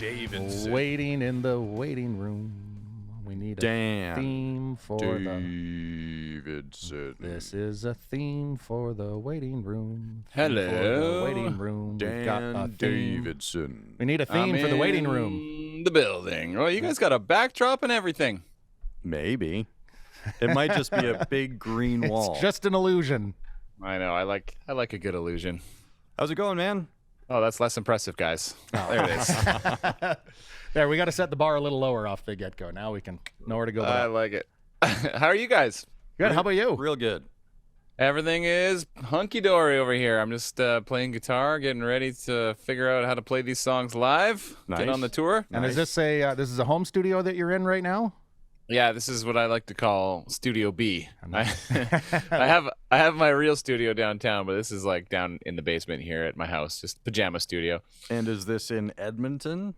Davidson. Waiting in the waiting room. We need a Dan theme for Davidson. This is a theme for the waiting room. Hello. For the waiting room. We've got a Dan theme. Davidson. We need a theme for the waiting room. The building. Well, you guys got a backdrop and everything. Maybe. It might just be a big green wall. It's just an illusion. I know. I like a good illusion. How's it going, man? Oh, that's less impressive, guys. Oh. There it is. There, we got to set the bar a little lower off the get-go. Now we can know where to go. I like it. How are you guys? Good. How about you? Real good. Everything is hunky-dory over here. I'm just playing guitar, getting ready to figure out how to play these songs live. Nice. Get on the tour. And is this a home studio that you're in right now? Yeah, this is what I like to call Studio B. I have my real studio downtown, but this is like down in the basement here at my house, just pajama studio. And is this in Edmonton?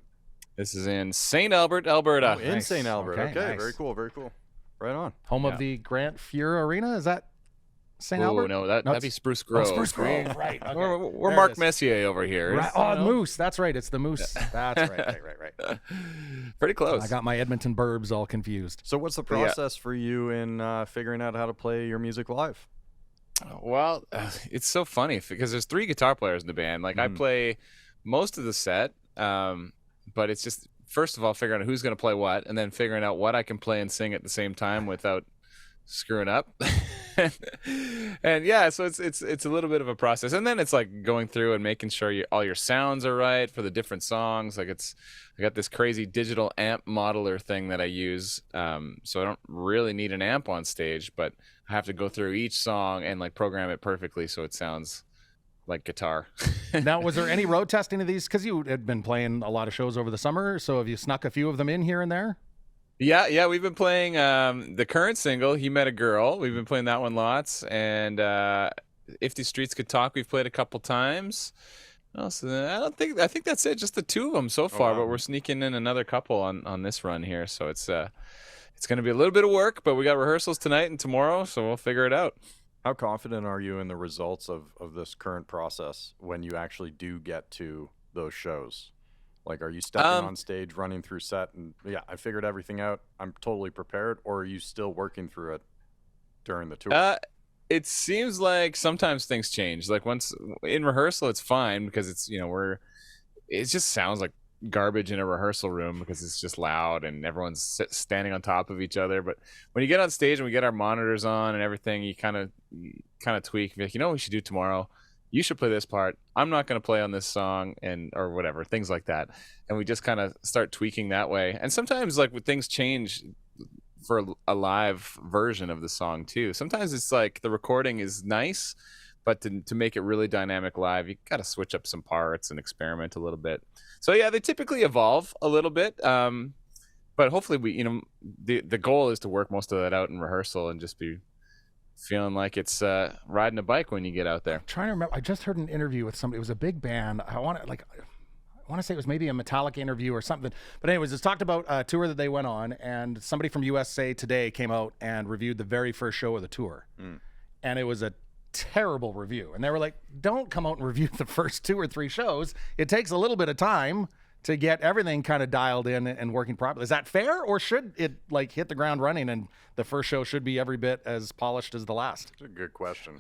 This is in St. Albert, Alberta. Oh, in Nice. St. Albert. Okay, Okay, nice. very cool, very cool. Right on. Home Yeah. of the Grant Fuhr Arena? Is that St. Oh, Albert? no, that'd be Spruce Grove. Spruce Grove, right. Okay. We're There it Mark is. Messier over here. Right. It's, Oh, you know, Moose. That's right. It's the Moose. That's right. Pretty close. I got my Edmonton burbs all confused. So what's the process for you in figuring out how to play your music live? Well, it's so funny because there's 3 guitar players in the band. Like I play most of the set, but it's just first of all figuring out who's going to play what, and then figuring out what I can play and sing at the same time without screwing up. And yeah, so it's a little bit of a process, and then it's like going through and making sure all your sounds are right for the different songs. Like I got this crazy digital amp modeler thing that I use, so I don't really need an amp on stage, but I have to go through each song and like program it perfectly so it sounds like guitar. Now, was there any road testing of these? Because you had been playing a lot of shows over the summer, so have you snuck a few of them in here and there? Yeah, we've been playing the current single, He Met a Girl. We've been playing that one lots. And If These Streets Could Talk, we've played a couple times. I think that's it, just the 2 of them so far, wow. but we're sneaking in another couple on this run here. So it's going to be a little bit of work, but we got rehearsals tonight and tomorrow, so we'll figure it out. How confident are you in the results of this current process when you actually do get to those shows? Like, are you stepping on stage, running through set, and yeah, I figured everything out, I'm totally prepared, or are you still working through it during the tour? It seems like sometimes things change. Like once in rehearsal, it's fine because it's, it just sounds like garbage in a rehearsal room because it's just loud and everyone's standing on top of each other. But when you get on stage and we get our monitors on and everything, you kind of tweak and be like, what we should do tomorrow? You should play this part. I'm not going to play on this song or whatever, things like that. And we just kind of start tweaking that way. And sometimes like when things change for a live version of the song too. Sometimes it's like the recording is nice, but to make it really dynamic live, you got to switch up some parts and experiment a little bit. So yeah, they typically evolve a little bit. But hopefully the goal is to work most of that out in rehearsal and just be feeling like it's riding a bike when you get out there. I'm trying to remember. I just heard an interview with somebody. It was a big band. I want to say it was maybe a Metallica interview or something. But anyways, it's talked about a tour that they went on, and somebody from USA Today came out and reviewed the very first show of the tour. And it was a terrible review. And they were like, don't come out and review the first 2 or 3 shows. It takes a little bit of time to get everything kind of dialed in and working properly. Is that fair, or should it like hit the ground running and the first show should be every bit as polished as the last? That's a good question.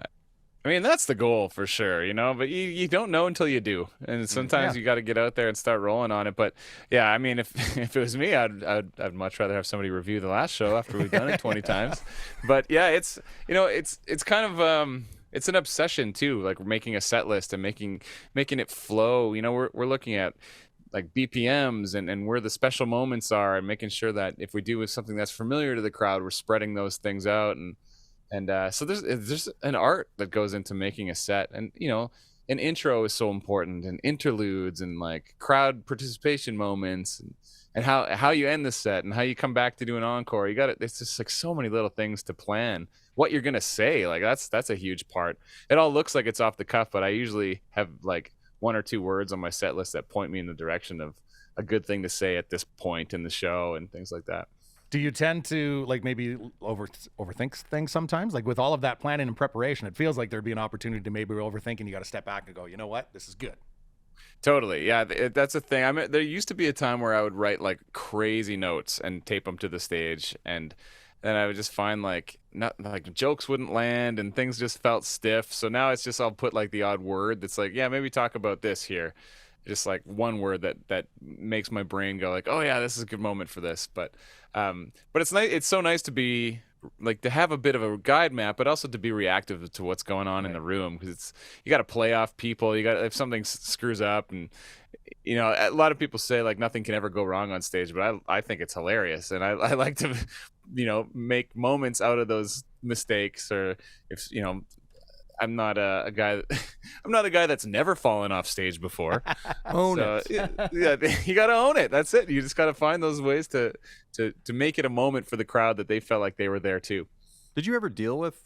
I mean, that's the goal for sure, but you don't know until you do. And sometimes you got to get out there and start rolling on it. But yeah, I mean, if it was me, I'd much rather have somebody review the last show after we've done it 20 times. But yeah, it's kind of it's an obsession too, like making a set list and making it flow. We're looking at like BPMs and where the special moments are, and making sure that if we do something that's familiar to the crowd, we're spreading those things out. And so there's an art that goes into making a set, and an intro is so important, and interludes, and like crowd participation moments, and how you end the set, and how you come back to do an encore. It's just like so many little things to plan. What you're gonna say, like that's a huge part. It all looks like it's off the cuff, but I usually have like 1 or 2 words on my set list that point me in the direction of a good thing to say at this point in the show and things like that. Do you tend to like maybe overthink things sometimes? Like with all of that planning and preparation, it feels like there'd be an opportunity to maybe overthink, and you got to step back and go, you know what, this is good. Totally. Yeah, that's a thing. I mean, there used to be a time where I would write like crazy notes and tape them to the stage, and then I would just find like not like jokes wouldn't land and things just felt stiff. So now it's just I'll put like the odd word that's like, yeah, maybe talk about this here. Just like one word that makes my brain go like, oh yeah, this is a good moment for this. But it's nice. It's so nice to be like to have a bit of a guide map, but also to be reactive to what's going on in the room, because it's you got to play off people. You got if something screws up, and you know a lot of people say like nothing can ever go wrong on stage, but I think it's hilarious, and I like to make moments out of those mistakes. Or if I'm not a guy. I'm not a guy that's never fallen off stage before. Own it. Yeah, you got to own it. That's it. You just got to find those ways to make it a moment for the crowd that they felt like they were there too. Did you ever deal with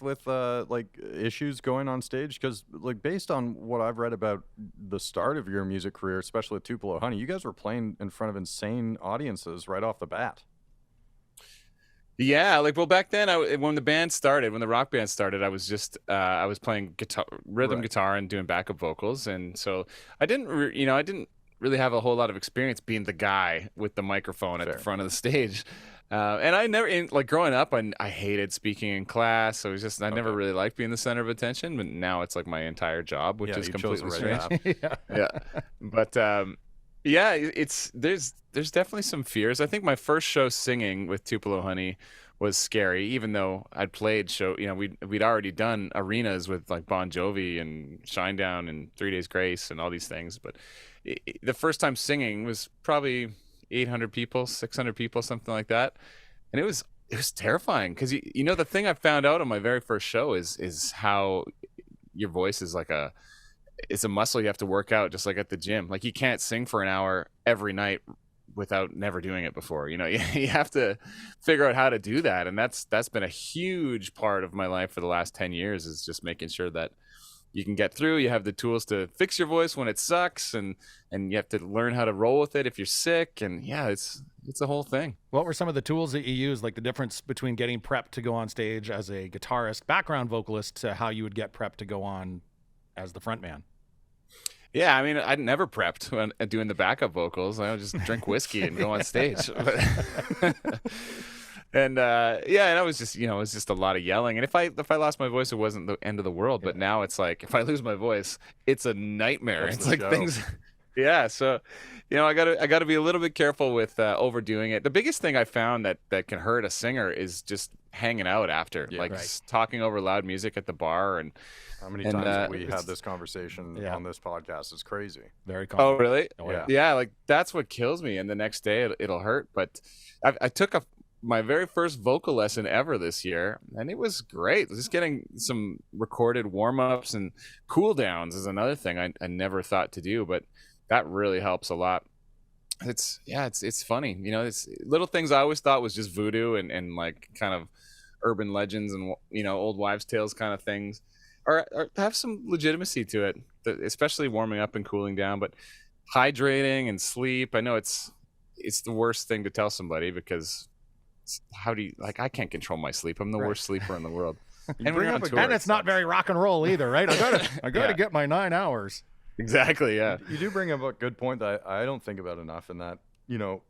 like issues going on stage? Because like based on what I've read about the start of your music career, especially with Tupelo Honey, you guys were playing in front of insane audiences right off the bat. Yeah, like well back then, when the rock band started, I was just I was playing rhythm guitar and doing backup vocals, and so I didn't really have a whole lot of experience being the guy with the microphone at the front of the stage. And I never, like growing up, I hated speaking in class. So it was just I never really liked being the center of attention. But now it's like my entire job, which is completely strange. Yeah, but yeah, there's definitely some fears. I think my first show singing with Tupelo Honey was scary, even though I'd played we'd already done arenas with like Bon Jovi and Shinedown and 3 Days Grace and all these things. But the first time singing was probably 800 people, 600 people, something like that, and it was terrifying because the thing I found out on my very first show is how your voice is like it's a muscle you have to work out, just like at the gym. Like you can't sing for an hour every night without never doing it before. You have to figure out how to do that, and that's been a huge part of my life for the last 10 years is just making sure that you can get through. You have the tools to fix your voice when it sucks, and you have to learn how to roll with it if you're sick. And yeah, it's a whole thing. What were some of the tools that you used, like the difference between getting prepped to go on stage as a guitarist, background vocalist, to how you would get prepped to go on as the front man? Yeah, I mean, I'd never prepped when doing the backup vocals. I would just drink whiskey and go on stage. And and I was just, it was just a lot of yelling. And if I lost my voice, it wasn't the end of the world. But now it's like, if I lose my voice, it's a nightmare. It's like things. Yeah. So, I gotta be a little bit careful with overdoing it. The biggest thing I found that can hurt a singer is just hanging out after, talking over loud music at the bar. And how many times have we had this conversation on this podcast? It's crazy. Very common. Oh, really? Oh, yeah. Yeah. Like that's what kills me. And the next day it'll hurt. But I took my very first vocal lesson ever this year, and it was great. Just getting some recorded warm-ups and cool downs is another thing I never thought to do, but that really helps a lot. It's funny. It's little things I always thought was just voodoo and like kind of urban legends and old wives' tales kind of things, or have some legitimacy to it, especially warming up and cooling down. But hydrating and sleep, I know it's the worst thing to tell somebody, because how do you, like, I can't control my sleep. I'm the worst sleeper in the world. And it's not very rock and roll either, right? I gotta get my 9 hours. Exactly. Yeah. You do bring up a good point that I don't think about enough, in that,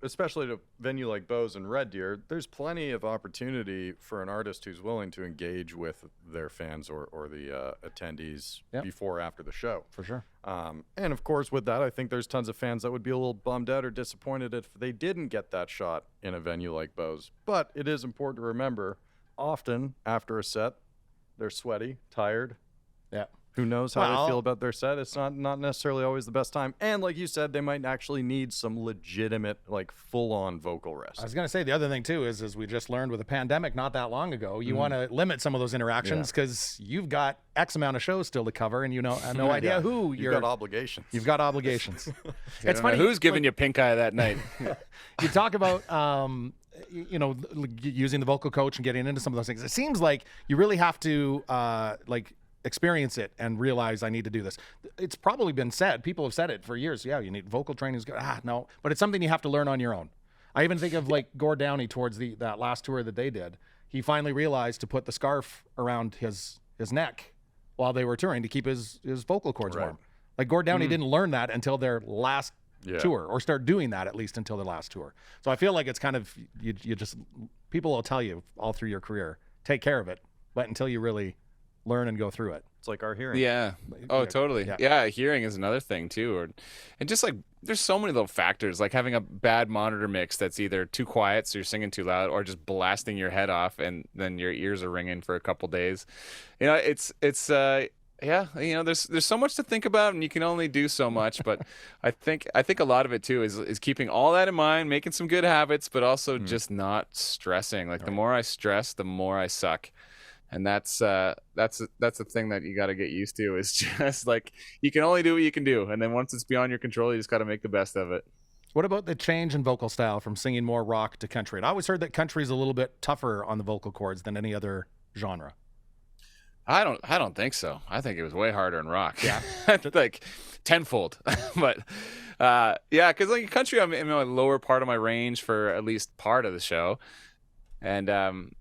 especially at a venue like Bose and Red Deer, there's plenty of opportunity for an artist who's willing to engage with their fans or the attendees before or after the show. For sure. And of course, with that, I think there's tons of fans that would be a little bummed out or disappointed if they didn't get that shot in a venue like Bose. But it is important to remember, often after a set, they're sweaty, tired. Yeah. Who knows how they feel about their set? It's not necessarily always the best time. And like you said, they might actually need some legitimate, like full-on vocal rest. I was going to say, the other thing too is we just learned with a pandemic not that long ago, you want to limit some of those interactions, because you've got X amount of shows still to cover, and have no idea who you've got obligations. You've got obligations. It's funny. Who's giving you pink eye that night? You talk about using the vocal coach and getting into some of those things. It seems like you really have to experience it and realize I need to do this. It's probably been said. People have said it for years. Yeah, you need vocal training. No, but it's something you have to learn on your own. I even think of like Gord Downie towards that last tour that they did. He finally realized to put the scarf around his neck while they were touring to keep his vocal cords warm. Like Gord Downie didn't learn that until their last tour, or start doing that at least until their last tour. So I feel like it's kind of, you just, people will tell you all through your career, take care of it, but until you really learn and go through it. It's like our hearing. Yeah. Oh, totally. Yeah. Hearing is another thing too. And just like, there's so many little factors, like having a bad monitor mix that's either too quiet, so you're singing too loud, or just blasting your head off and then your ears are ringing for a couple days. You know, it's yeah, you know, there's so much to think about, and you can only do so much. But I think a lot of it too is keeping all that in mind, making some good habits, but also just not stressing. Like the more I stress, the more I suck. And that's a thing that you got to get used to, is just like, you can only do what you can do. And then once it's beyond your control, you just got to make the best of it. What about the change in vocal style from singing more rock to country? And I always heard that country is a little bit tougher on the vocal cords than any other genre. I don't think so. I think it was way harder in rock. Yeah. Like tenfold. But yeah, because like country, I'm in the lower part of my range for at least part of the show. And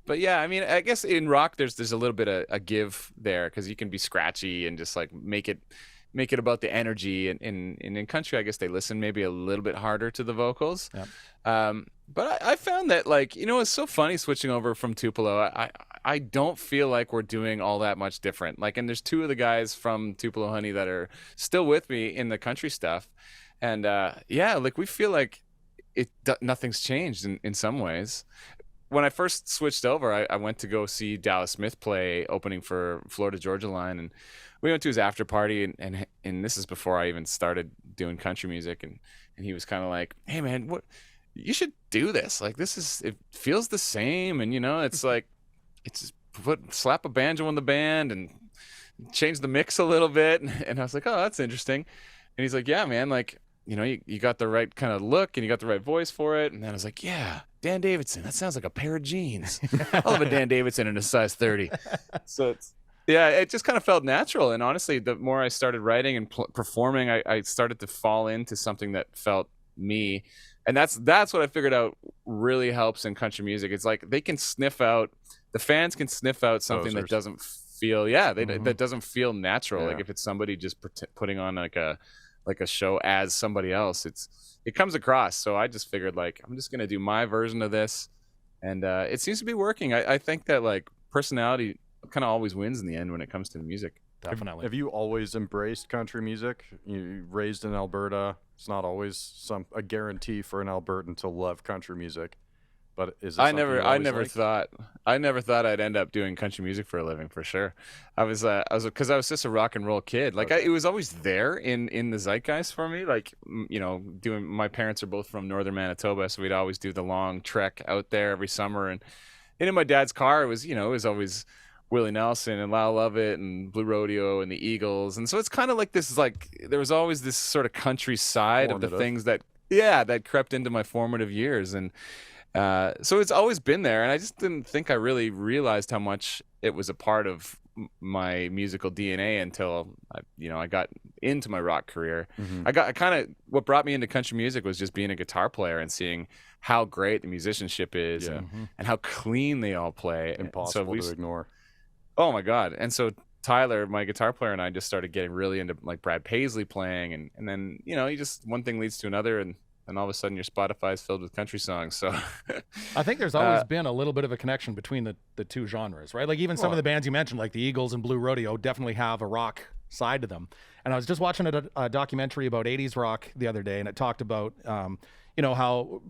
but yeah, I mean, I guess in rock there's a little bit of a give there, because you can be scratchy and just like make it about the energy. And in country, I guess they listen maybe a little bit harder to the vocals. Yep. But I found that, like, you know, it's so funny switching over from Tupelo. I don't feel like we're doing all that much different. Like, and there's two of the guys from Tupelo Honey that are still with me in the country stuff. And yeah, like we feel like nothing's changed in some ways. When I first switched over, I went to go see Dallas Smith play opening for Florida Georgia Line, and we went to his after party, and this is before I even started doing country music, and he was kind of like, "Hey man, what, you should do this. Like it feels the same, and you know, it's like, it's just slap a banjo on the band and change the mix a little bit." And I was like, "Oh, that's interesting." And he's like, "Yeah, man, like, you know, you got the right kind of look and you got the right voice for it." And then I was like, "Yeah, Dan Davidson, that sounds like a pair of jeans. I'll have a Dan Davidson in a size 30. So it just kind of felt natural. And honestly, the more I started writing and performing, I started to fall into something that felt me. And that's what I figured out really helps in country music. It's like the fans can sniff out something that doesn't feel, that doesn't feel natural. Yeah. Like if it's somebody just putting on like a show as somebody else, it comes across. So I just figured, like, I'm just gonna do my version of this, and it seems to be working. I think that like personality kind of always wins in the end when it comes to the music. Definitely. Have you always embraced country music? You raised in Alberta. It's not always a guarantee for an Albertan to love country music. But is it I never thought I'd end up doing country music for a living, for sure. I was because I was just a rock and roll kid. Like it was always there in the zeitgeist for me. Like, you know, my parents are both from northern Manitoba, so we'd always do the long trek out there every summer. And in my dad's car, it was always Willie Nelson and Lyle Lovett and Blue Rodeo and the Eagles. And so it's kind of like this, like there was always this sort of country side of the things that crept into my formative years. And so it's always been there, and I just didn't think I really realized how much it was a part of my musical DNA until I got into my rock career. Mm-hmm. What brought me into country music was just being a guitar player and seeing how great the musicianship is, and how clean they all play. Impossible to ignore. Oh my God. And so Tyler, my guitar player, and I just started getting really into like Brad Paisley playing, and then, you know, one thing leads to another, and all of a sudden your Spotify is filled with country songs. So I think there's always been a little bit of a connection between the two genres, right? Like even some of the bands you mentioned, like the Eagles and Blue Rodeo, definitely have a rock side to them. And I was just watching a documentary about 80s rock the other day, and it talked about, you know, how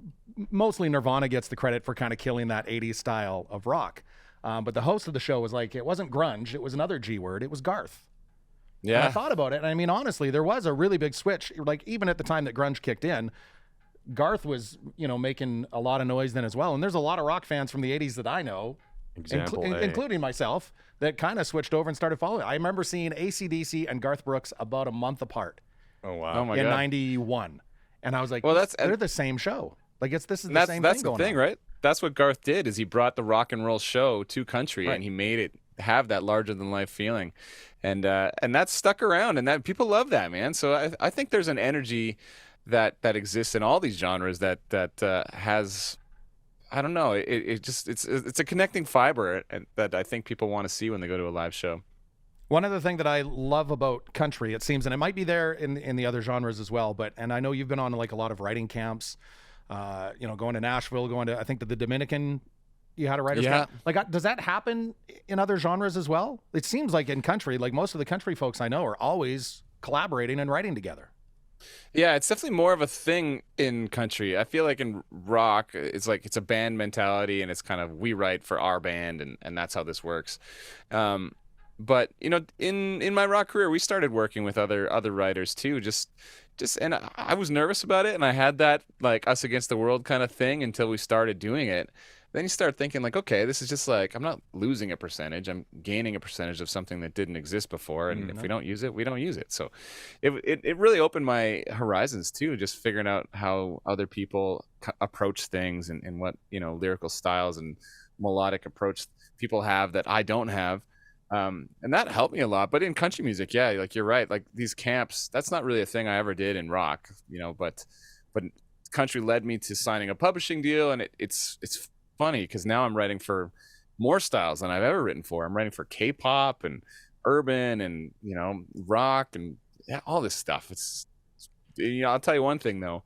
mostly Nirvana gets the credit for kind of killing that 80s style of rock. But the host of the show was like, it wasn't grunge, it was another G word, it was Garth. Yeah. And I thought about it, and I mean, honestly, there was a really big switch. Like even at the time that grunge kicked in, Garth was, you know, making a lot of noise then as well. And there's a lot of rock fans from the 80s that I know, including myself, that kind of switched over and started following. I remember seeing AC/DC and Garth Brooks about a month apart. Oh, wow. Oh, my God. In 91. And I was like, they're the same show. Like this is the same thing going on. That's the thing, right? That's what Garth did, is he brought the rock and roll show to country, and he made it have that larger than life feeling. And that's stuck around, and that people love that, man. So I think there's an energy that exists in all these genres that has, I don't know, it's a connecting fiber that I think people want to see when they go to a live show. One other thing that I love about country, it seems, and it might be there in the other genres as well, and I know you've been on like a lot of writing camps, going to Nashville, going to, I think, to the Dominican, you had a writer's camp. Like, does that happen in other genres as well? It seems like in country, like most of the country folks I know are always collaborating and writing together. Yeah, it's definitely more of a thing in country. I feel like in rock, it's like it's a band mentality, and it's kind of we write for our band, and that's how this works. But in my rock career, we started working with other writers too. And I was nervous about it, and I had that like us against the world kind of thing until we started doing it. Then you start thinking like, okay, this is just like I'm not losing a percentage, I'm gaining a percentage of something that didn't exist before, and if we don't use it, we don't use it. So it really opened my horizons too, just figuring out how other people approach things and what lyrical styles and melodic approach people have that I don't have. And that helped me a lot. But in country music, yeah, like you're right. Like these camps, that's not really a thing I ever did in rock, but country led me to signing a publishing deal. And it's funny because now I'm writing for more styles than I've ever written for. I'm writing for K-pop and urban and, rock and all this stuff. It's I'll tell you one thing though,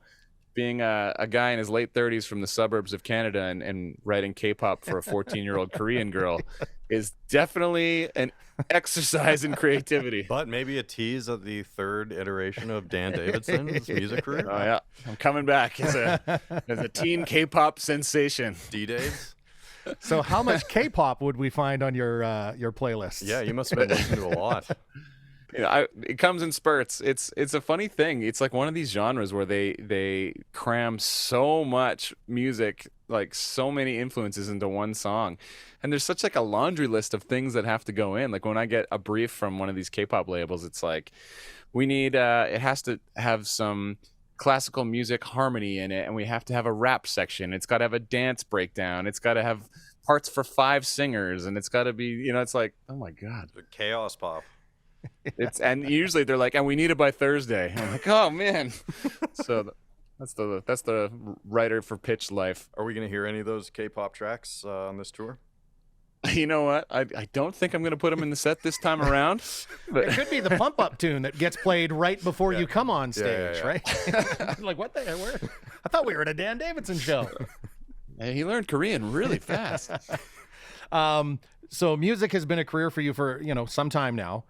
being a guy in his late 30s from the suburbs of Canada and writing K-pop for a 14-year-old Korean girl is definitely an exercise in creativity. But maybe a tease of the third iteration of Dan Davidson's music career. Oh yeah, I'm coming back as a teen K-pop sensation. D-Days. So how much K-pop would we find on your playlist? Yeah, you must have been listening to a lot. It comes in spurts. It's a funny thing. It's like one of these genres where they cram so much music, like so many influences into one song, and there's such like a laundry list of things that have to go in. Like when I get a brief from one of these K-pop labels, it's like we need it has to have some classical music harmony in it, and we have to have a rap section. It's got to have a dance breakdown. It's got to have parts for 5 singers, and it's got to be it's like, oh my god, the chaos pop. And usually they're like, and we need it by Thursday. I'm like, oh man. So that's the writer for pitch life. Are we going to hear any of those K-pop tracks on this tour? You know what? I don't think I'm going to put them in the set this time around. But it could be the pump up tune that gets played right before you come on stage, right? Like what the hell? I thought we were at a Dan Davidson show. Hey, he learned Korean really fast. So music has been a career for you for some time now.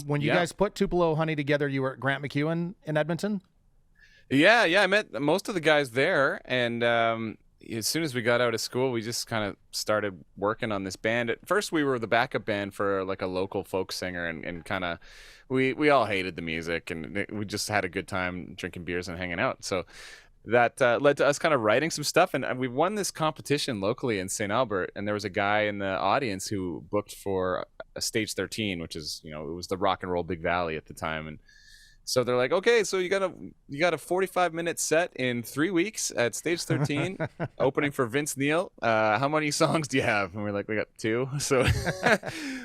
When you guys put Tupelo Honey together, you were at Grant McEwen in Edmonton? Yeah. I met most of the guys there. And as soon as we got out of school, we just kind of started working on this band. At first, we were the backup band for like a local folk singer and kind of we all hated the music and we just had a good time drinking beers and hanging out. So that led to us kind of writing some stuff. And we won this competition locally in St. Albert. And there was a guy in the audience who booked for a Stage 13, which is, it was the Rock and Roll Big Valley at the time. And so they're like, okay, so you got a 45-minute set in 3 weeks at Stage 13, opening for Vince Neil. How many songs do you have? And we're like, we got 2. So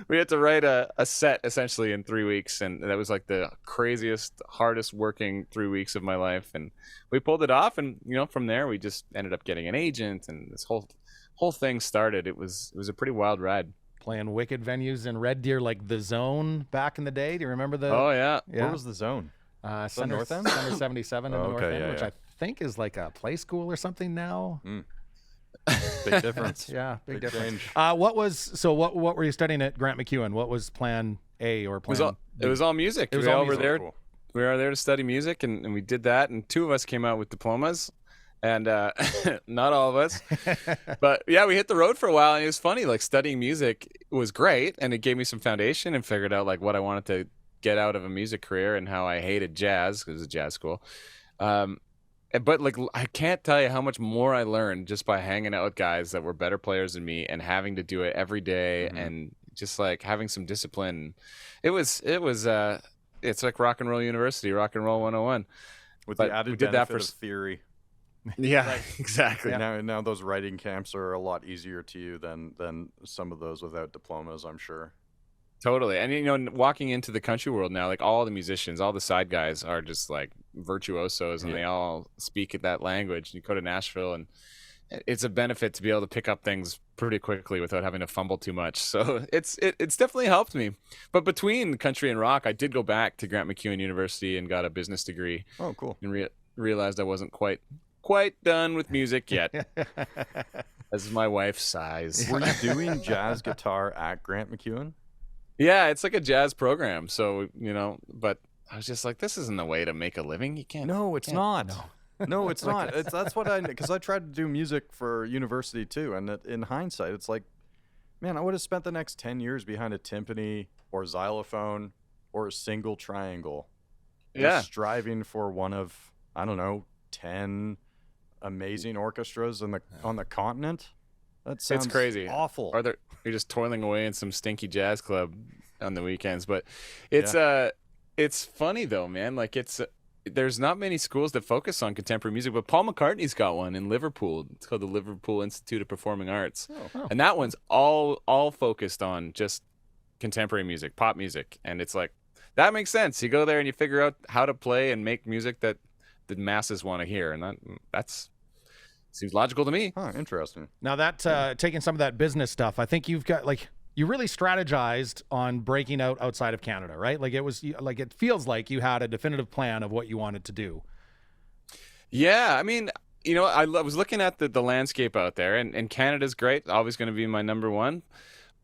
we had to write a set essentially in 3 weeks. And that was like the craziest, hardest working 3 weeks of my life. And we pulled it off. And, from there, we just ended up getting an agent. And this whole thing started. It was a pretty wild ride. Playing wicked venues in Red Deer, like the Zone back in the day. Do you remember the? Oh yeah. Where was the Zone? Center, North End? Center 77 in the North End, which yeah. I think is like a play school or something now. Big difference. Yeah, big difference. Change. What were you studying at Grant McEwen? What was plan A or plan B? It was all music. It was all music. Were there. Cool. We were there to study music, and we did that. And 2 of us came out with diplomas. And not all of us, but yeah, we hit the road for a while, and it was funny. Like studying music was great, and it gave me some foundation and figured out like what I wanted to get out of a music career and how I hated jazz because it was a jazz school. But like I can't tell you how much more I learned just by hanging out with guys that were better players than me and having to do it every day and just like having some discipline. It's like rock and roll university, rock and roll 101. With But the added we did benefit that for of theory. Yeah, Right. exactly. Yeah. Now those writing camps are a lot easier to you than some of those without diplomas, I'm sure. Totally. And walking into the country world now, like all the musicians, all the side guys are just like virtuosos and they all speak that language. You go to Nashville and it's a benefit to be able to pick up things pretty quickly without having to fumble too much. So it's definitely helped me. But between country and rock, I did go back to Grant MacEwan University and got a business degree. Oh, cool. And realized I wasn't quite done with music yet. As my wife sighs. Were you doing jazz guitar at Grant MacEwan? Yeah, it's like a jazz program. So, but I was just like, this isn't the way to make a living. You can't. No, it's not. No, it's not. That's because I tried to do music for university too. And in hindsight, it's like, man, I would have spent the next 10 years behind a timpani or xylophone or a single triangle. Yeah. Just striving for one of, I don't know, 10 amazing orchestras on the continent. That sounds crazy. Awful. Or you're just toiling away in some stinky jazz club on the weekends. But it's funny though, man. Like there's not many schools that focus on contemporary music, but Paul McCartney's got one in Liverpool. It's called the Liverpool Institute of Performing Arts. Oh. And that one's all focused on just contemporary music, pop music. And it's like, that makes sense. You go there and you figure out how to play and make music that the masses want to hear. And that's seems logical to me. Huh, interesting. Now that taking some of that business stuff, I think you've got you really strategized on breaking out outside of Canada, right? Like it feels like you had a definitive plan of what you wanted to do. Yeah, I mean, I was looking at the landscape out there, and Canada's great, always going to be my number one.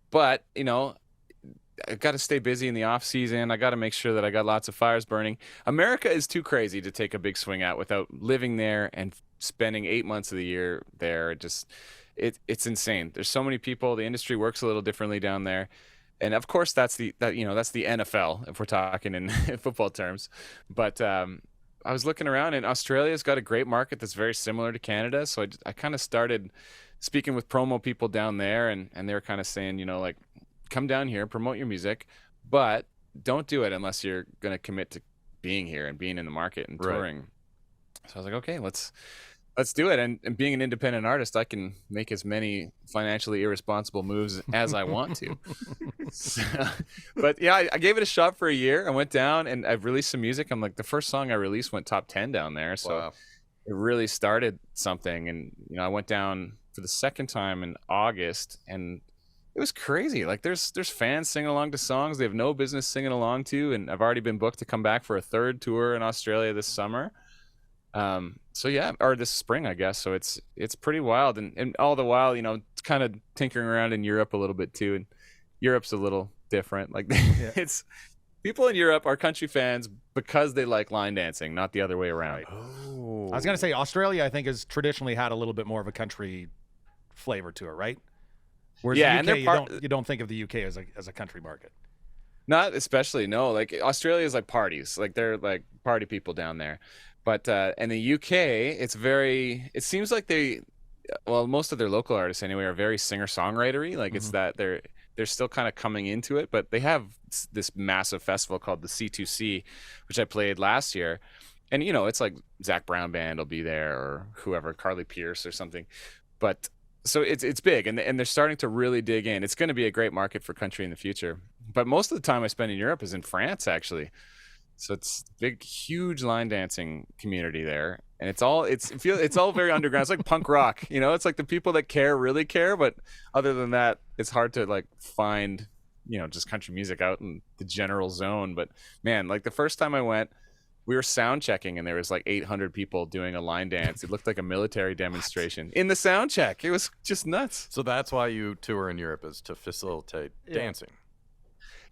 But I got to stay busy in the off season. I got to make sure that I got lots of fires burning. America is too crazy to take a big swing at without living there and spending 8 months of the year there. It's insane. There's so many people. The industry works a little differently down there, and of course that's the NFL if we're talking in football terms. But I was looking around, and Australia's got a great market that's very similar to Canada. So I kind of started speaking with promo people down there, and they were kind of saying, like, come down here, promote your music, but don't do it unless you're going to commit to being here and being in the market and touring. Right. So I was like, okay, let's do it. And being an independent artist, I can make as many financially irresponsible moves as I want to. But yeah, I gave it a shot for a year. I went down and I've released some music. I'm like, the first song I released went top 10 down there. So wow. It really started something. And, I went down for the second time in August, and it was crazy. Like there's fans singing along to songs they have no business singing along to. And I've already been booked to come back for a third tour in Australia this summer. So yeah, or this spring, I guess. So it's pretty wild. And all the while, it's kind of tinkering around in Europe a little bit too. And Europe's a little different. Like it's people in Europe are country fans because they like line dancing, not the other way around. Oh. I was going to say Australia, I think, has traditionally had a little bit more of a country flavor to it, right? Whereas the UK, you don't think of the UK as a country market. Not especially, no. Like Australia is like parties. Like they're like party people down there. But in the UK, it seems like most of their local artists anyway are very singer-songwritery. Like it's that they're still kind of coming into it, but they have this massive festival called the C2C, which I played last year. And, it's like Zach Brown Band will be there or whoever, Carly Pierce or something. But so it's big, and they're starting to really dig in. It's going to be a great market for country in the future. But most of the time I spend in Europe is in France, actually. So it's a big, huge line dancing community there, and it's all very underground. It's like punk rock, It's like the people that care really care, but other than that, it's hard to like find, just country music out in the general zone. But man, like the first time I went, we were sound checking, and there was like 800 people doing a line dance. It looked like a military demonstration in the sound check. It was just nuts. So that's why you tour in Europe, is to facilitate dancing.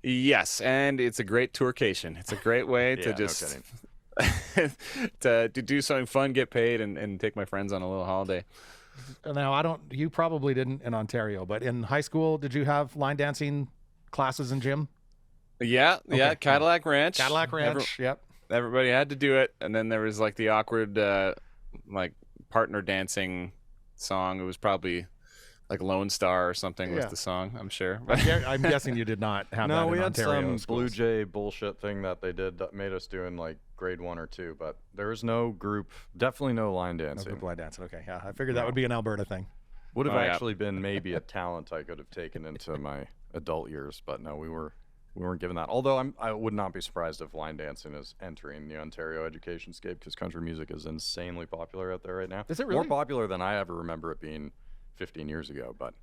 Yes, and it's a great tourcation. It's a great way to just to do something fun, get paid, and take my friends on a little holiday. Now, you probably didn't in Ontario, but in high school, did you have line dancing classes in gym? Yeah, okay. Cadillac Ranch. Yep. Everybody had to do it, and then there was like the awkward like partner dancing song. It was probably like Lone Star or something was the song, I'm sure. I'm guessing you did not have that in Ontario. No, we had some schools. Blue Jay bullshit thing that they did that made us do in like grade 1 or 2, but there was no group, definitely no line dancing. No group line dancing, okay. Yeah, I figured that would be an Alberta thing. Would have actually been maybe a talent I could have taken into my adult years, but no, we were we weren't given that. Although I would not be surprised if line dancing is entering the Ontario education scape, because country music is insanely popular out there right now. Is it really? More popular than I ever remember it being 15 years ago. But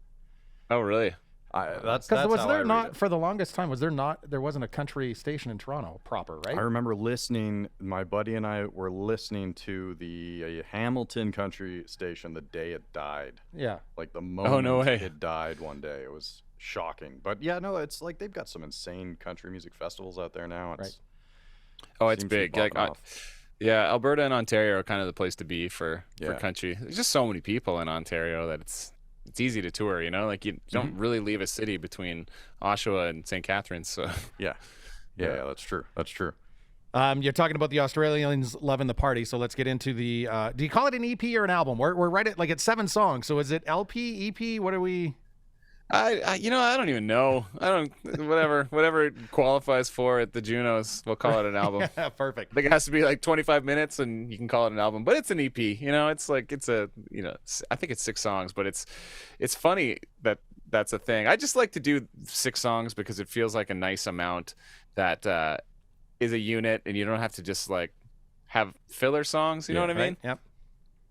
Oh, really? that's was how I there read not it. for the longest time? There wasn't a country station in Toronto proper, right? I remember listening. My buddy and I were listening to the Hamilton country station the day it died. Yeah. Like the moment no way. it died one day, it was shocking. But yeah, no, it's like they've got some insane country music festivals out there now. Right. Oh, it's seems to be big. Like, popping off. yeah, Alberta and Ontario are kind of the place to be for Yeah. country. There's just so many people in Ontario that it's easy to tour, you know? Like you don't really leave a city between Oshawa and St. Catharines. So Yeah, that's true. That's true. You're talking about the Australians loving the party, so let's get into the. Do you call it an EP or an album? We're right at it's 7 songs. So is it LP, EP? What are we? I don't even know. I don't whatever it qualifies for at the Junos, we'll call it an album. Perfect. I think it has to be like 25 minutes and you can call it an album, but it's an EP, it's like, I think it's 6 songs, but it's funny that that's a thing. I just like to do 6 songs because it feels like a nice amount that is a unit, and you don't have to just like have filler songs. You know what I mean? Yep.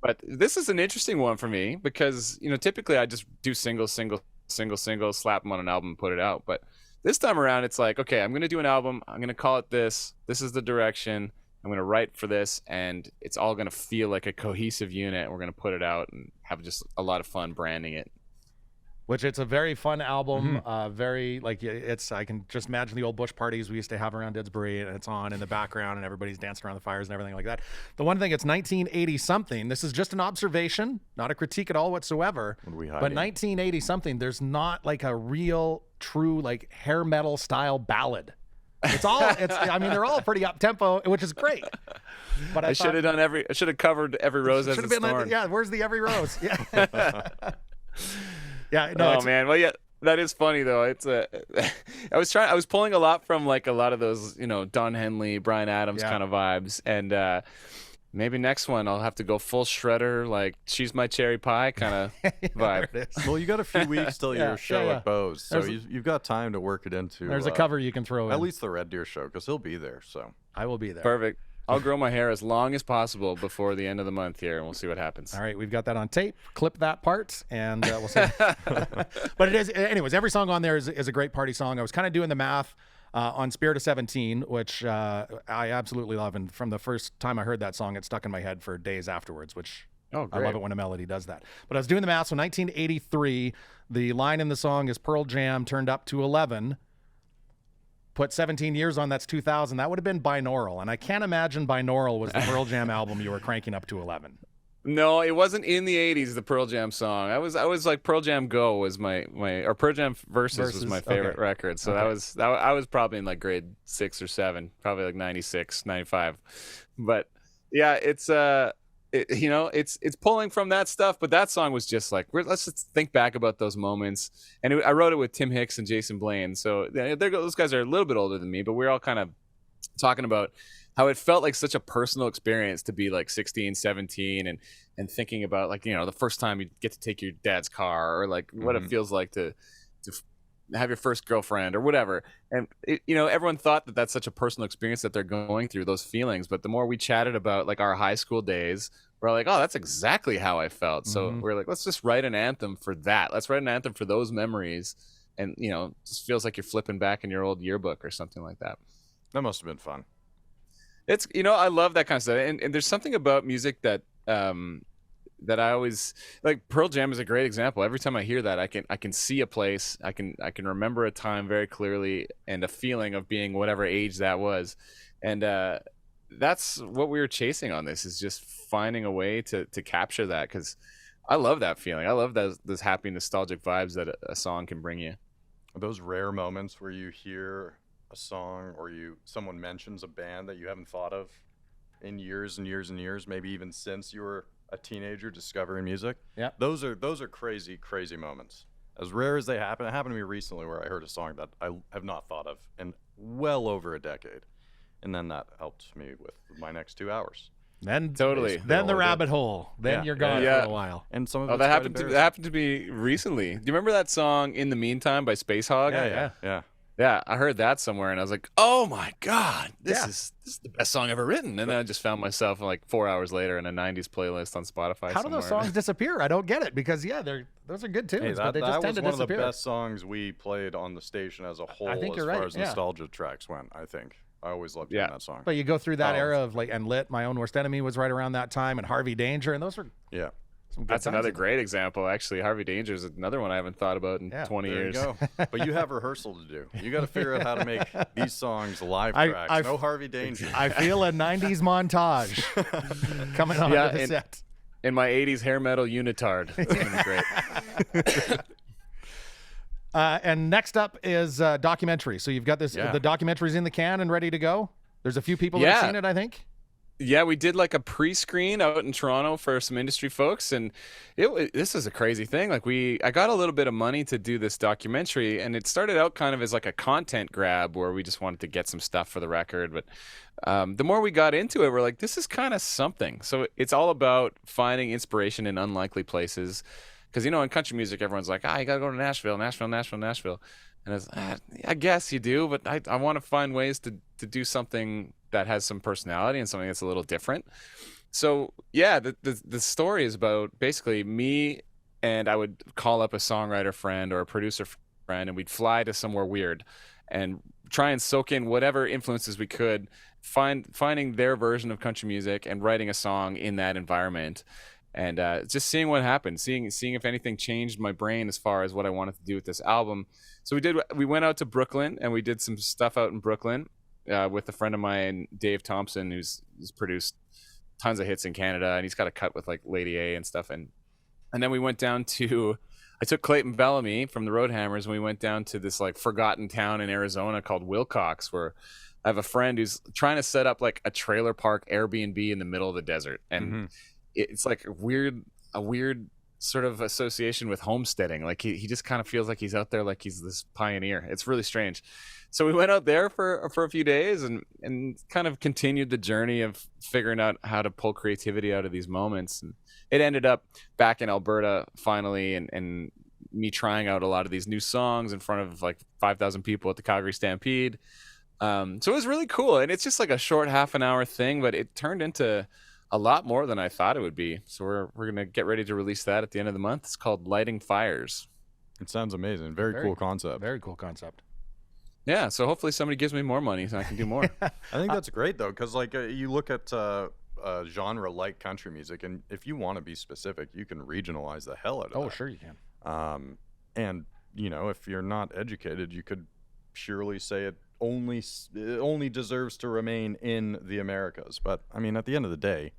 But this is an interesting one for me because, typically I just do single, slap them on an album and put it out. But this time around, it's like, okay, I'm going to do an album. I'm going to call it this. This is the direction. I'm going to write for this, and it's all going to feel like a cohesive unit. We're going to put it out and have just a lot of fun branding it. Which it's a very fun album. Very I can just imagine the old bush parties we used to have around Didsbury, and it's on in the background, and everybody's dancing around the fires and everything like that. The one thing, it's 1980 something. This is just an observation, not a critique at all whatsoever. What are we But hiding? 1980 something, there's not like a real, true hair metal style ballad. It's all. They're all pretty up tempo, which is great. But I should have covered every rose as should it's have been thorn. where's the every rose? Yeah. Yeah. No. Oh man, well yeah, that is funny though. It's I was pulling a lot from like a lot of those, Don Henley, Bryan Adams kind of vibes, and maybe next one I'll have to go full shredder, like She's My Cherry Pie kind of vibe. Well, you got a few weeks till your show yeah. at Bose, so you've got time to work it into. There's a cover you can throw in. At least the Red Deer show, because he'll be there. So I will be there. Perfect. I'll grow my hair as long as possible before the end of the month here, and we'll see what happens. All right, we've got that on tape. Clip that part, and we'll see. But it is, anyways. Every song on there is a great party song. I was kind of doing the math on Spirit of 17, which I absolutely love, and from the first time I heard that song, it stuck in my head for days afterwards. Which I love it when a melody does that. But I was doing the math. So 1983, the line in the song is Pearl Jam turned up to 11. Put 17 years on, that's 2000. That would have been Binaural. And I can't imagine Binaural was the Pearl Jam album you were cranking up to 11. No, it wasn't in the 80s, the Pearl Jam song. I was like Pearl Jam Go was or Pearl Jam Versus was my favorite record. So I was probably in like grade 6 or 7, probably like 96, 95. But yeah, it's it's pulling from that stuff, but that song was just like, let's just think back about those moments. And I wrote it with Tim Hicks and Jason Blaine. So those guys are a little bit older than me, but we're all kind of talking about how it felt like such a personal experience to be like 16, 17 and thinking about like, the first time you get to take your dad's car, or like what it feels like to have your first girlfriend or whatever. And everyone thought that that's such a personal experience that they're going through, those feelings. But the more we chatted about like our high school days, we're like, oh, that's exactly how I felt. So we're like, let's just write an anthem for that. Let's write an anthem for those memories. And, it just feels like you're flipping back in your old yearbook or something like that. that must have been fun. It's, I love that kind of stuff. And there's something about music that I always like. Pearl Jam is a great example. Every time I hear that, I can see a place, I can remember a time very clearly, and a feeling of being whatever age that was. And that's what we were chasing on this, is just finding a way to capture that, because I love that feeling. I love those happy, nostalgic vibes that a song can bring you. Those rare moments where you hear a song, or someone mentions a band that you haven't thought of in years and years and years, maybe even since you were a teenager discovering music. Yeah. Those are crazy, crazy moments. As rare as they happen. It happened to me recently where I heard a song that I have not thought of in well over a decade. And then that helped me with my next 2 hours. Then Totally. Then the rabbit hole. Then you're gone for a while. And some of that happened to me recently. Do you remember that song "In the Meantime" by Space Hog? Yeah. Yeah, I heard that somewhere, and I was like, "Oh my god, this Yeah. is the best song ever written." And then I just found myself like 4 hours later in a '90s playlist on Spotify. How do those songs disappear? I don't get it, because those are good tunes, Hey, but they just tend to was one of the disappear. best songs we played on the station as a whole, think as you're far right, as yeah. nostalgia tracks went. I think I always loved hearing that song. But you go through that era of like, and Lit, My Own Worst Enemy was right around that time, and Harvey Danger, and those were Yeah. some good That's times. another great example, actually. Harvey Danger is another one I haven't thought about in 20 There years. you go. But you have rehearsal to do. You got to figure out how to make these songs live I- tracks. I- No Harvey Danger. I feel a 90s montage coming on Yeah, to the and- set. In my 80s hair metal unitard. It's gonna be great. And next up is documentary. So you've got this, Yeah. the documentary's in the can and ready to go. There's a few people that have Yeah. seen it, I think. Yeah, we did like a pre-screen out in Toronto for some industry folks, and this is a crazy thing. Like I got a little bit of money to do this documentary, and it started out kind of as like a content grab where we just wanted to get some stuff for the record. But the more we got into it, we're like, this is kind of something. So it's all about finding inspiration in unlikely places, because in country music, everyone's like, you gotta go to Nashville, Nashville, Nashville, Nashville, and it's, I guess you do, but I want to find ways to do something that has some personality and something that's a little different. So yeah, the story is about basically me, and I would call up a songwriter friend or a producer friend, and we'd fly to somewhere weird and try and soak in whatever influences we could, finding their version of country music and writing a song in that environment, and just seeing what happened, seeing if anything changed my brain as far as what I wanted to do with this album. So we went out to Brooklyn, and we did some stuff out in Brooklyn with a friend of mine, Dave Thompson, who's produced tons of hits in Canada, and he's got a cut with like Lady A and stuff. And then we went down to, I took Clayton Bellamy from the Roadhammers, and we went down to this like forgotten town in Arizona called Wilcox, where I have a friend who's trying to set up like a trailer park Airbnb in the middle of the desert. And it's like a weird sort of association with homesteading. Like he just kind of feels like he's out there, like he's this pioneer. It's really strange. So we went out there for a few days and kind of continued the journey of figuring out how to pull creativity out of these moments. And it ended up back in Alberta finally, and me trying out a lot of these new songs in front of like 5,000 people at the Calgary Stampede. So it was really cool. And it's just like a short half an hour thing, but it turned into a lot more than I thought it would be. So we're going to get ready to release that at the end of the month. It's called Lighting Fires. It sounds amazing. Very cool concept. Very cool concept. Yeah, so hopefully somebody gives me more money so I can do more. I think that's great though, because like you look at a genre like country music, and if you want to be specific, you can regionalize the hell out of that. Oh, sure you can. And if you're not educated, you could surely say it only deserves to remain in the Americas. But I mean, at the end of the day,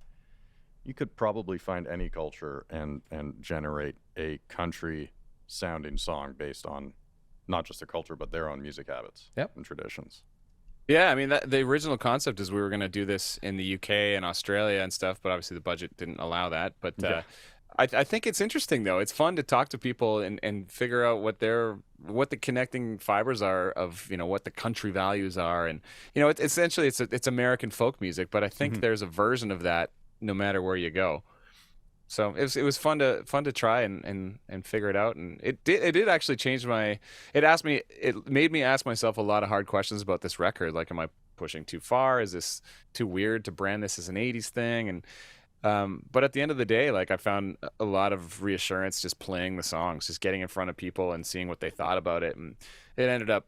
you could probably find any culture and generate a country sounding song based on not just their culture, but their own music habits and traditions. Yeah, I mean, the original concept is we were going to do this in the UK and Australia and stuff, but obviously the budget didn't allow that. But I think it's interesting, though. It's fun to talk to people and figure out what the connecting fibers are of, what the country values are. And, essentially it's American folk music, but I think there's a version of that no matter where you go. So it was fun to try and figure it out, and it did actually change it made me ask myself a lot of hard questions about this record. Like, am I pushing too far? Is this too weird to brand this as an 80s thing? And but at the end of the day, like, I found a lot of reassurance just playing the songs, just getting in front of people and seeing what they thought about it, and it ended up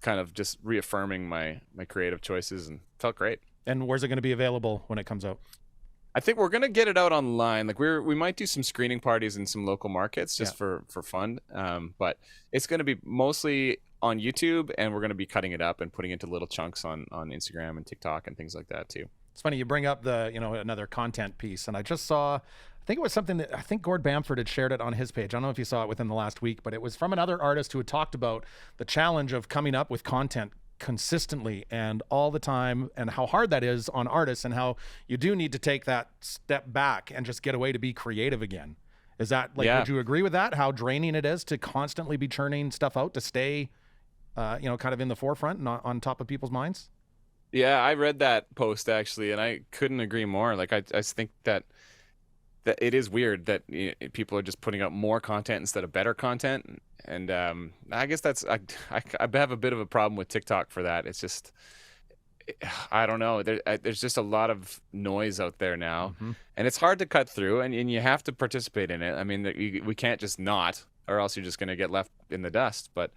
kind of just reaffirming my creative choices, and felt great. And where's it going to be available when it comes out? I think we're gonna get it out online. Like we might do some screening parties in some local markets just for fun. But it's gonna be mostly on YouTube, and we're gonna be cutting it up and putting it into little chunks on Instagram and TikTok and things like that too. It's funny you bring up the another content piece, and I just saw, I think it was something that I think Gord Bamford had shared it on his page. I don't know if you saw it within the last week, but it was from another artist who had talked about the challenge of coming up with content consistently and all the time, and how hard that is on artists, and how you do need to take that step back and just get away to be creative again. Is that like, would you agree with that? How draining it is to constantly be churning stuff out to stay, kind of in the forefront and on top of people's minds? Yeah, I read that post actually, and I couldn't agree more. Like I think that it is weird that people are just putting out more content instead of better content. And I guess I have a bit of a problem with TikTok for that. It's just, I don't know. There's just a lot of noise out there now, and it's hard to cut through, and you have to participate in it. I mean, we can't just not, or else you're just going to get left in the dust. But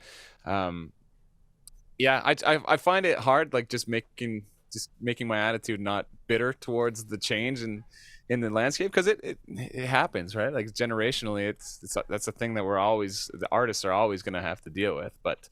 yeah, I find it hard, like just making my attitude not bitter towards the change in the landscape, because it happens, right? Like generationally, that's a thing that the artists are always going to have to deal with. But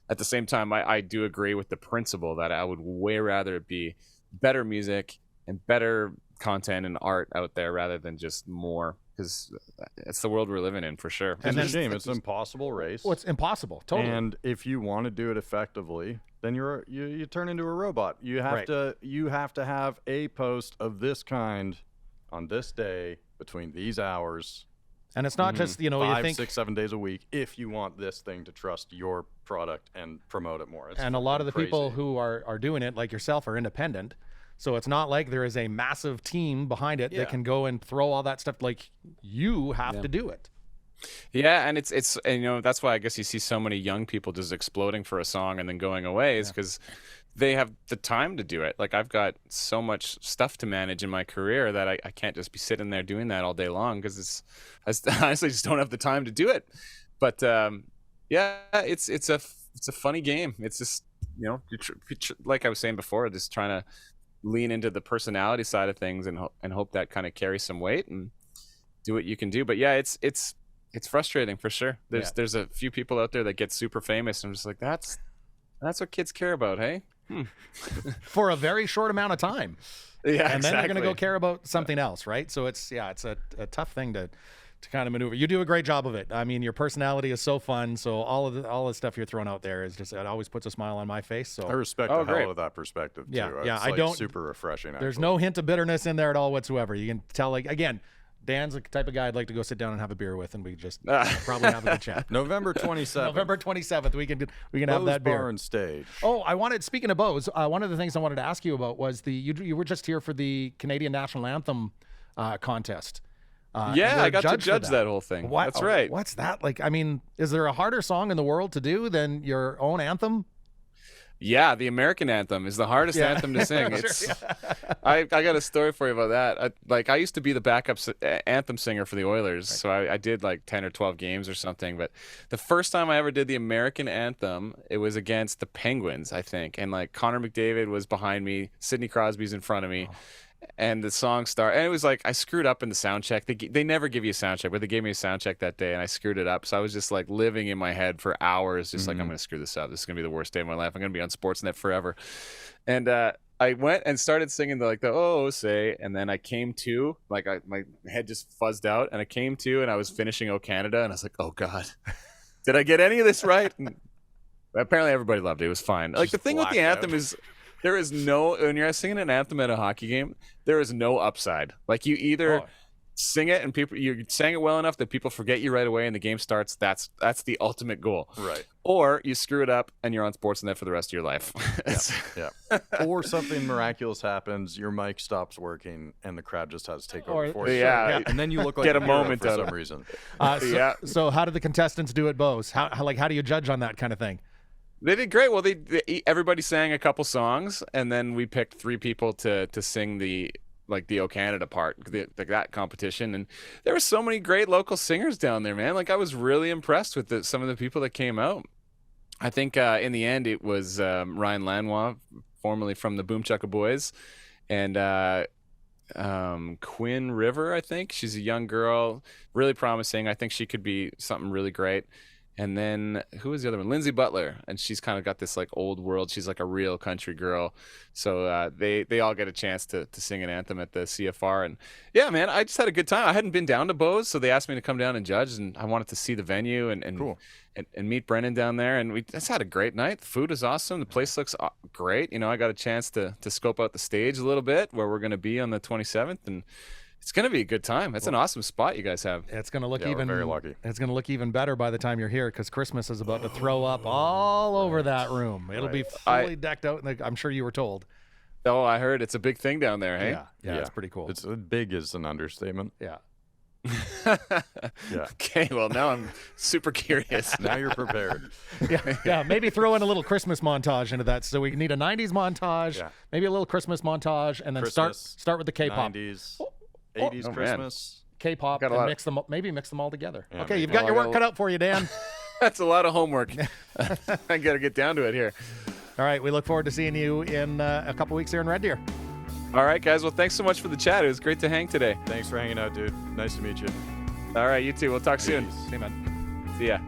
at the same time, I do agree with the principle that I would way rather it be better music and better content and art out there rather than just more, because it's the world we're living in, for sure. It's a shame. It's an impossible race. Well, it's impossible, totally. And if you want to do it effectively, then you turn into a robot. You have to have a post of this kind on this day between these hours. And it's not just, 5, you think 6, 7 days a week if you want this thing to trust your product and promote it more. And a lot of the people who are doing it, like yourself, are independent. So it's not like there is a massive team behind it that can go and throw all that stuff. Like, you have to do it. Yeah, and it's that's why I guess you see so many young people just exploding for a song and then going away, is because they have the time to do it. Like, I've got so much stuff to manage in my career that I can't just be sitting there doing that all day long, because I honestly just don't have the time to do it. But yeah, it's a funny game. It's just, like I was saying before, just trying to lean into the personality side of things and hope that kind of carries some weight and do what you can do. But yeah, it's frustrating for sure. There's a few people out there that get super famous, and I'm just like, that's what kids care about, hey? For a very short amount of time. Yeah, and then they're going to go care about something else, right? So it's a tough thing to kind of maneuver. You do a great job of it. I mean, your personality is so fun. So all the stuff you're throwing out there is just, it always puts a smile on my face. So I respect the hell out of that perspective too. Yeah, it's super refreshing. There's no hint of bitterness in there at all whatsoever. You can tell, like, again, Dan's the type of guy I'd like to go sit down and have a beer with, and we just probably have a good chat. November 27th. November 27th. We can have that beer. Bar and Stage. Oh, speaking of Bose, one of the things I wanted to ask you about was you were just here for the Canadian National Anthem contest. I got to judge that whole thing. That's right. What's that like? I mean, is there a harder song in the world to do than your own anthem? Yeah, the American anthem is the hardest anthem to sing. I got a story for you about that. I used to be the backup anthem singer for the Oilers, so I did like 10 or 12 games or something. But the first time I ever did the American anthem, it was against the Penguins, I think. And like Connor McDavid was behind me, Sidney Crosby's in front of me. And the song started, and it was like I screwed up in the sound check. They never give you a sound check, but they gave me a sound check that day, and I screwed it up. So I was just like living in my head for hours, just like, I'm going to screw this up. This is going to be the worst day of my life. I'm going to be on Sportsnet forever. And I went and started singing the oh say, and then I came to, like, my head just fuzzed out, and I came to, and I was finishing "Oh Canada," and I was like, oh God, did I get any of this right? And apparently everybody loved it. It was fine. Like, the thing with the anthem is, there is no, when you're singing an anthem at a hockey game, there is no upside. Like, you either sing it and you sang it well enough that people forget you right away and the game starts. That's the ultimate goal. Right. Or you screw it up and you're on Sportsnet for the rest of your life. Yeah. Or something miraculous happens, your mic stops working, and the crowd just has to take over for you. Yeah. And then you look like Get a hero moment for out some of it. reason. So how did the contestants do at Bose? How do you judge on that kind of thing? They did great. Well, everybody sang a couple songs, and then we picked 3 people to sing the O Canada part, that competition. And there were so many great local singers down there, man. Like, I was really impressed with some of the people that came out. I think in the end it was Ryan Lanois, formerly from the Boom Chukka Boys, and Quinn River, I think. She's a young girl, really promising. I think she could be something really great. And then who was the other one? Lindsay Butler, and she's kind of got this like old world. She's like a real country girl. So they all get a chance to sing an anthem at the CFR. And yeah, man, I just had a good time. I hadn't been down to Bose, so they asked me to come down and judge, and I wanted to see the venue and cool. and meet Brennan down there. And we just had a great night. The food is awesome. The place looks great. I got a chance to scope out the stage a little bit where we're going to be on the 27th, and it's going to be a good time. It's an awesome spot you guys have. It's going to look we're very lucky. It's going to look even better by the time you're here, because Christmas is about to throw up all over that room. It'll be fully decked out. I'm sure you were told. Oh, I heard it's a big thing down there, hey? Yeah, it's pretty cool. It's big is an understatement. Yeah. Yeah. Okay, well, now I'm super curious. Now you're prepared. Yeah, maybe throw in a little Christmas montage into that. So we need a 90s montage, Yeah. maybe a little Christmas montage, and then Christmas, start with the K-pop. 90s, 80s Oh, man. Christmas. K-pop, Got a and lot. maybe mix them all together. Yeah, Okay, maybe. you've got your work cut out for you, Dan. That's a lot of homework. I got to get down to it here. All right, we look forward to seeing you in a couple weeks here in Red Deer. All right, guys. Well, thanks so much for the chat. It was great to hang today. Thanks for hanging out, dude. Nice to meet you. All right, you too. We'll talk soon. Peace. See you, man. See ya.